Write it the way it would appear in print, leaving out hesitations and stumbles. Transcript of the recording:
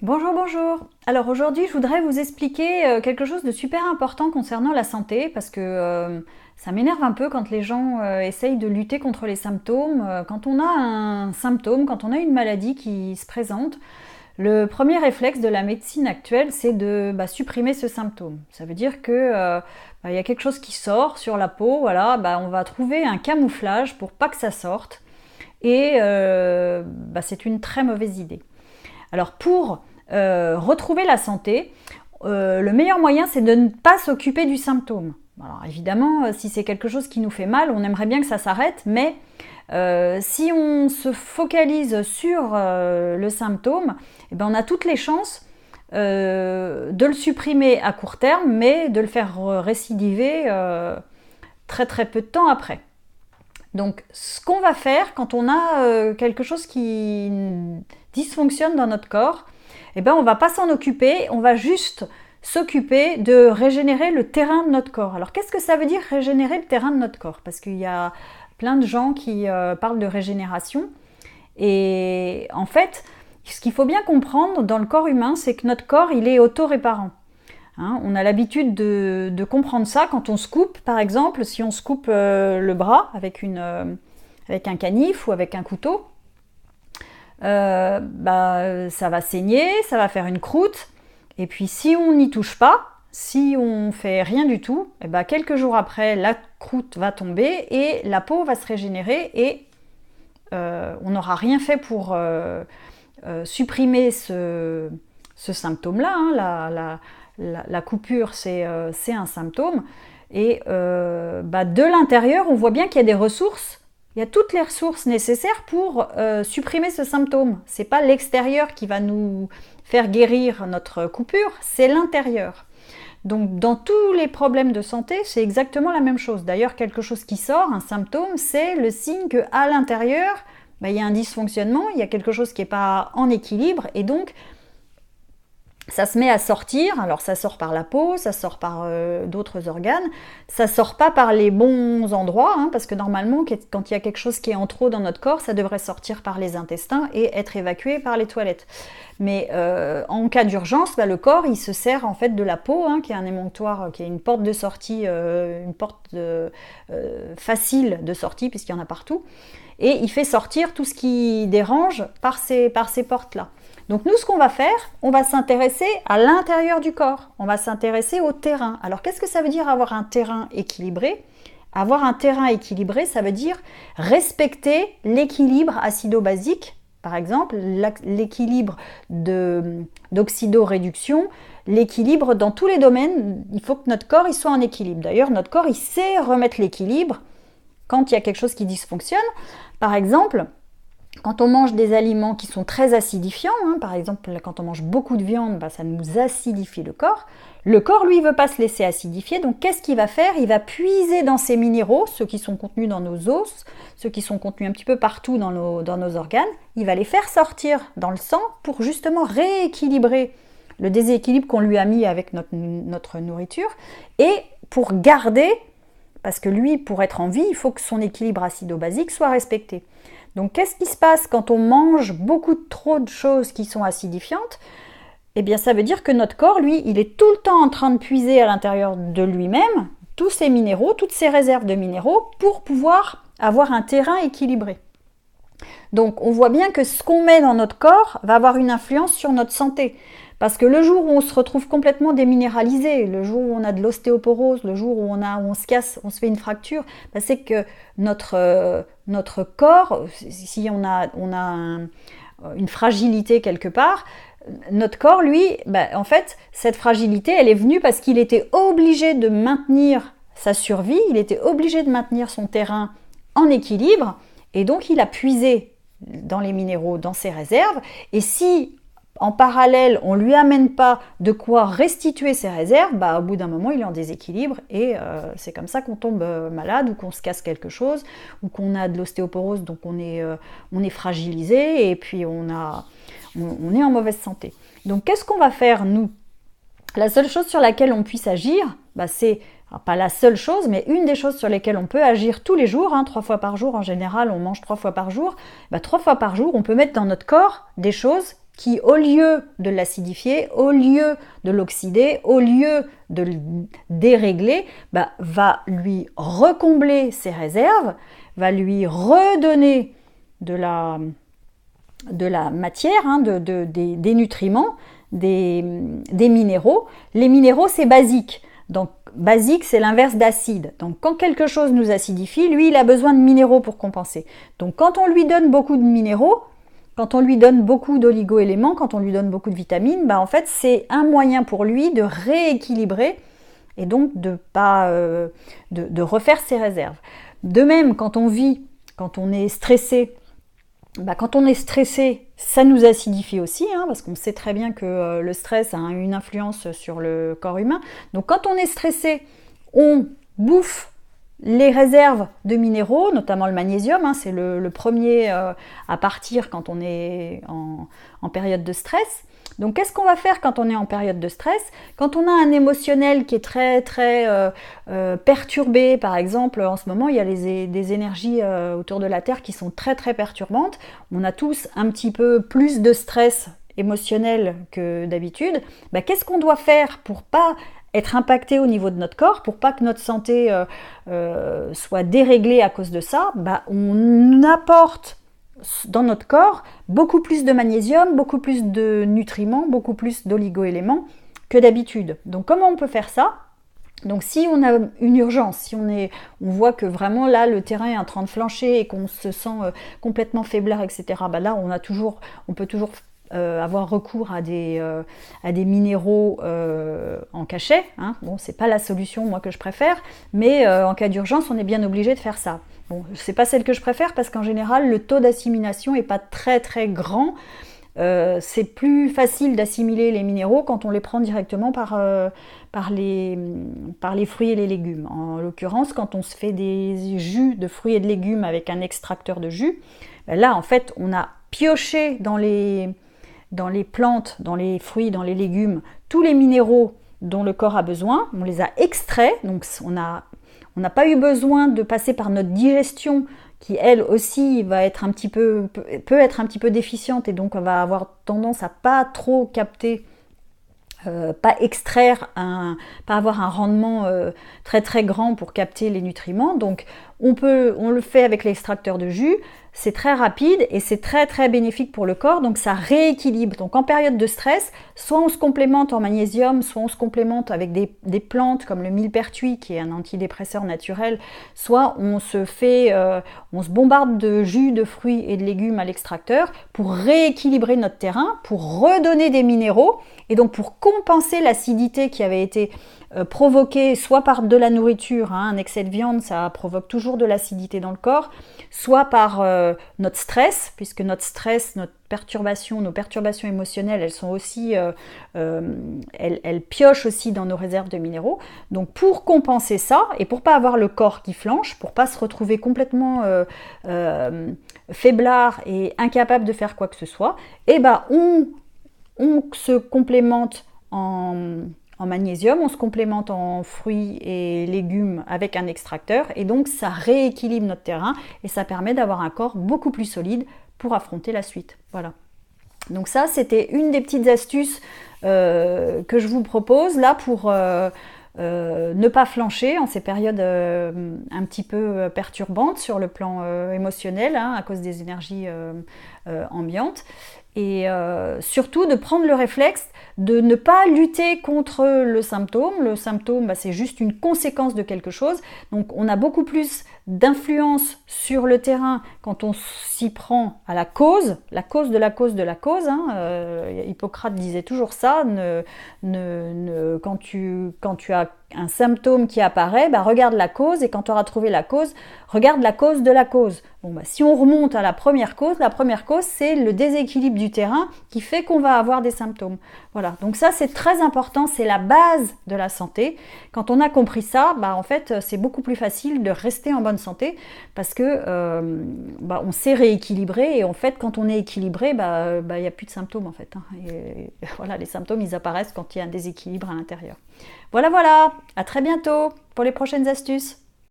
Bonjour, bonjour. Alors aujourd'hui, je voudrais vous expliquer quelque chose de super important concernant la santé parce que ça m'énerve un peu quand les gens essayent de lutter contre les symptômes. Quand on a un symptôme, quand on a une maladie qui se présente, le premier réflexe de la médecine actuelle, c'est de supprimer ce symptôme. Ça veut dire que y a quelque chose qui sort sur la peau, voilà, on va trouver un camouflage pour pas que ça sorte et c'est une très mauvaise idée. Alors pour retrouver la santé, le meilleur moyen c'est de ne pas s'occuper du symptôme. Alors évidemment, si c'est quelque chose qui nous fait mal, on aimerait bien que ça s'arrête, mais si on se focalise sur le symptôme, on a toutes les chances de le supprimer à court terme, mais de le faire récidiver très très peu de temps après. Donc ce qu'on va faire quand on a quelque chose qui dysfonctionne dans notre corps, on ne va pas s'en occuper, on va juste s'occuper de régénérer le terrain de notre corps. Alors qu'est-ce que ça veut dire régénérer le terrain de notre corps? Parce qu'il y a plein de gens qui parlent de régénération. Et en fait, ce qu'il faut bien comprendre dans le corps humain, c'est que notre corps, il est auto-réparant. On a l'habitude de comprendre ça quand on se coupe, par exemple, si on se coupe le bras avec un canif ou avec un couteau. Ça va saigner, ça va faire une croûte, et puis si on n'y touche pas, si on fait rien du tout, quelques jours après, la croûte va tomber et la peau va se régénérer et on n'aura rien fait pour supprimer ce symptôme-là. La coupure, c'est un symptôme. Et de l'intérieur, on voit bien qu'il y a des ressources. Il y a toutes les ressources nécessaires pour supprimer ce symptôme. Ce n'est pas l'extérieur qui va nous faire guérir notre coupure, c'est l'intérieur. Donc dans tous les problèmes de santé, c'est exactement la même chose. D'ailleurs, quelque chose qui sort, un symptôme, c'est le signe qu'à l'intérieur, il y a un dysfonctionnement, il y a quelque chose qui n'est pas en équilibre, et donc ça se met à sortir. Alors ça sort par la peau, ça sort par d'autres organes, ça sort pas par les bons endroits, parce que normalement quand il y a quelque chose qui est en trop dans notre corps, ça devrait sortir par les intestins et être évacué par les toilettes. Mais en cas d'urgence, le corps il se sert en fait de la peau, qui est un émonctoire, qui est une porte de sortie, une porte facile de sortie puisqu'il y en a partout, et il fait sortir tout ce qui dérange par ces portes-là. Donc nous, ce qu'on va faire, on va s'intéresser à l'intérieur du corps, on va s'intéresser au terrain. Alors qu'est-ce que ça veut dire avoir un terrain équilibré? Avoir un terrain équilibré, ça veut dire respecter l'équilibre acido-basique, par exemple, l'équilibre d'oxydoréduction, l'équilibre dans tous les domaines. Il faut que notre corps il soit en équilibre. D'ailleurs, notre corps il sait remettre l'équilibre quand il y a quelque chose qui dysfonctionne. Par exemple, quand on mange des aliments qui sont très acidifiants, par exemple quand on mange beaucoup de viande, ça nous acidifie le corps. Le corps, lui, ne veut pas se laisser acidifier, donc qu'est-ce qu'il va faire? Il va puiser dans ces minéraux, ceux qui sont contenus dans nos os, ceux qui sont contenus un petit peu partout dans nos organes, il va les faire sortir dans le sang pour justement rééquilibrer le déséquilibre qu'on lui a mis avec notre nourriture, et pour garder, parce que lui, pour être en vie, il faut que son équilibre acido-basique soit respecté. Donc qu'est-ce qui se passe quand on mange trop de choses qui sont acidifiantes? Ça veut dire que notre corps, lui, il est tout le temps en train de puiser à l'intérieur de lui-même tous ces minéraux, toutes ces réserves de minéraux pour pouvoir avoir un terrain équilibré. Donc on voit bien que ce qu'on met dans notre corps va avoir une influence sur notre santé. Parce que le jour où on se retrouve complètement déminéralisé, le jour où on a de l'ostéoporose, le jour où on se casse, on se fait une fracture, c'est que notre corps, si on a une fragilité quelque part, notre corps, lui, en fait, cette fragilité, elle est venue parce qu'il était obligé de maintenir sa survie, il était obligé de maintenir son terrain en équilibre, et donc il a puisé dans les minéraux, dans ses réserves, et si en parallèle, on ne lui amène pas de quoi restituer ses réserves, au bout d'un moment, il est en déséquilibre et c'est comme ça qu'on tombe malade ou qu'on se casse quelque chose ou qu'on a de l'ostéoporose, donc on est fragilisé et puis on est en mauvaise santé. Donc qu'est-ce qu'on va faire, nous? La seule chose sur laquelle on puisse agir, c'est pas la seule chose, mais une des choses sur lesquelles on peut agir tous les jours, 3 fois par jour, en général on mange 3 fois par jour, 3 fois par jour on peut mettre dans notre corps des choses qui, au lieu de l'acidifier, au lieu de l'oxyder, au lieu de le dérégler, va lui recombler ses réserves, va lui redonner de la matière, des nutriments, des minéraux. Les minéraux, c'est basique. Donc, basique, c'est l'inverse d'acide. Donc, quand quelque chose nous acidifie, lui, il a besoin de minéraux pour compenser. Donc, quand on lui donne beaucoup de minéraux, quand on lui donne beaucoup d'oligo-éléments, quand on lui donne beaucoup de vitamines, en fait, c'est un moyen pour lui de rééquilibrer et donc de refaire ses réserves. De même, quand on vit, quand on est stressé, ça nous acidifie aussi, parce qu'on sait très bien que le stress a une influence sur le corps humain. Donc quand on est stressé, on bouffe les réserves de minéraux, notamment le magnésium, c'est le premier à partir quand on est en période de stress. Donc qu'est-ce qu'on va faire quand on est en période de stress? Quand on a un émotionnel qui est très très perturbé, par exemple en ce moment il y a des énergies autour de la Terre qui sont très très perturbantes, on a tous un petit peu plus de stress émotionnel que d'habitude, qu'est-ce qu'on doit faire pour pas être impacté au niveau de notre corps, pour pas que notre santé soit déréglée à cause de ça? On apporte dans notre corps beaucoup plus de magnésium, beaucoup plus de nutriments, beaucoup plus d'oligo-éléments que d'habitude. Donc comment on peut faire ça? Donc si on a une urgence, si on voit que vraiment là le terrain est en train de flancher et qu'on se sent complètement faiblard, etc., là on peut toujours avoir recours à des minéraux en cachet. Bon, c'est pas la solution moi que je préfère, mais en cas d'urgence on est bien obligé de faire ça. Bon, c'est pas celle que je préfère parce qu'en général le taux d'assimilation est pas très très grand. C'est plus facile d'assimiler les minéraux quand on les prend directement par les fruits et les légumes. En l'occurrence, quand on se fait des jus de fruits et de légumes avec un extracteur de jus, là en fait on a pioché dans les plantes, dans les fruits, dans les légumes, tous les minéraux dont le corps a besoin, on les a extraits, donc on n'a pas eu besoin de passer par notre digestion qui elle aussi peut être un petit peu déficiente et donc on va avoir tendance à pas trop capter, pas extraire, pas avoir un rendement très très grand pour capter les nutriments. Donc on le fait avec l'extracteur de jus, c'est très rapide et c'est très très bénéfique pour le corps, donc ça rééquilibre. Donc en période de stress, soit on se complémente en magnésium, soit on se complémente avec des plantes comme le millepertuis qui est un antidépresseur naturel, soit on se bombarde de jus de fruits et de légumes à l'extracteur pour rééquilibrer notre terrain, pour redonner des minéraux et donc pour compenser l'acidité qui avait été provoquée soit par de la nourriture, un excès de viande ça provoque toujours de l'acidité dans le corps, soit par notre stress, puisque notre stress, nos perturbations émotionnelles, elles sont aussi, elles piochent aussi dans nos réserves de minéraux. Donc pour compenser ça, et pour pas avoir le corps qui flanche, pour pas se retrouver complètement faiblard et incapable de faire quoi que ce soit, on se complémente en magnésium, on se complémente en fruits et légumes avec un extracteur et donc ça rééquilibre notre terrain et ça permet d'avoir un corps beaucoup plus solide pour affronter la suite. Voilà. Donc ça, c'était une des petites astuces que je vous propose là pour ne pas flancher en ces périodes un petit peu perturbantes sur le plan émotionnel à cause des énergies ambiantes. Et surtout de prendre le réflexe de ne pas lutter contre le symptôme. Le symptôme, c'est juste une conséquence de quelque chose. Donc on a beaucoup plus d'influence sur le terrain quand on s'y prend à la cause de la cause de la cause. Hippocrate disait toujours ça. Quand tu as un symptôme qui apparaît, regarde la cause, et quand tu auras trouvé la cause, regarde la cause de la cause. Bon, si on remonte à la première cause, c'est le déséquilibre du terrain qui fait qu'on va avoir des symptômes. Voilà, donc ça c'est très important, c'est la base de la santé. Quand on a compris ça, en fait c'est beaucoup plus facile de rester en bonne santé parce que on s'est rééquilibré et en fait quand on est équilibré, il n'y a plus de symptômes en fait. Et voilà, les symptômes ils apparaissent quand il y a un déséquilibre à l'intérieur. Voilà, à très bientôt pour les prochaines astuces.